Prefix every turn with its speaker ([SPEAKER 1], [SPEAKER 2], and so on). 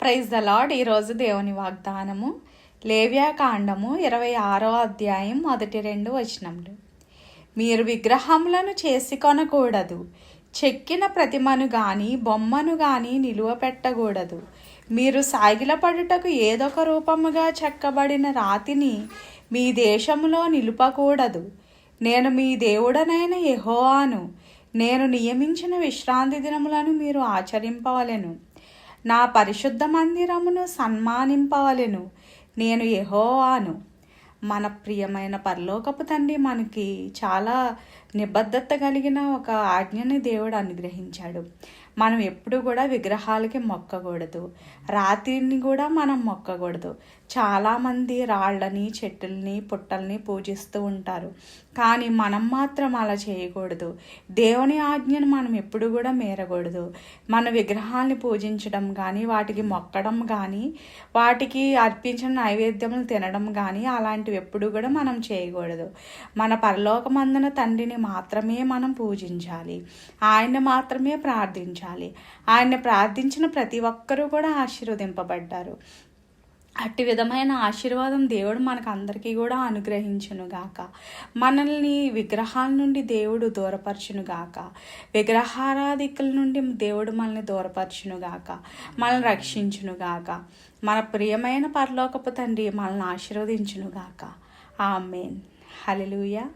[SPEAKER 1] Praise the lord. ఈరోజు దేవుని వాగ్దానము లేవ్యాకాండము 26వ అధ్యాయం 1-2 వచనములు. మీరు విగ్రహములను చేసుకొనకూడదు, చెక్కిన ప్రతిమను గాని బొమ్మను గాని నిలువ పెట్టకూడదు. మీరు సాగిలపడుటకు ఏదొక రూపముగా చెక్కబడిన రాతిని మీ దేశములో నిలుపకూడదు. నేను మీ దేవుడనైన యెహోవాను. నేను నియమించిన విశ్రాంతి దినములను మీరు ఆచరింపవలెను. నా పరిశుద్ధ మందిరమును సన్మానింపవలెను. నేను యెహోవాను. మన ప్రియమైన పరలోకపు తండ్రి మనకి చాలా నిబద్ధత కలిగిన ఒక ఆజ్ఞని దేవుడు అనుగ్రహించాడు. మనం ఎప్పుడు కూడా విగ్రహాలకి మొక్కకూడదు, రాతిని కూడా మనం మొక్కకూడదు. చాలామంది రాళ్ళని, చెట్టుల్ని, పుట్టల్ని పూజిస్తూ ఉంటారు. కానీ మనం మాత్రం అలా చేయకూడదు. దేవుని ఆజ్ఞను మనం ఎప్పుడు కూడా మేరకూడదు. మన విగ్రహాల్ని పూజించడం కానీ, వాటికి మొక్కడం కానీ, వాటికి అర్పించిన నైవేద్యములు తినడం కానీ అలాంటివి ఎప్పుడు కూడా మనం చేయకూడదు. మన పరలోకమందున తండ్రిని మాత్రమే మనం పూజించాలి, ఆయన్ని మాత్రమే ప్రార్థించాలి. ఆయన్ని ప్రార్థించిన ప్రతి ఒక్కరూ కూడా ఆశీర్వదింపబడ్డారు. అట్టి విధమైన ఆశీర్వాదం దేవుడు మనకు అందరికీ కూడా అనుగ్రహించునుగాక. మనల్ని విగ్రహాల నుండి దేవుడు దూరపరచునుగాక. విగ్రహారాధికుల నుండి దేవుడు మనల్ని దూరపరచునుగాక, మనల్ని రక్షించునుగాక. మన ప్రియమైన పరలోకపు తండ్రి మనల్ని ఆశీర్వదించునుగాక. ఆమేన్. హల్లెలూయా.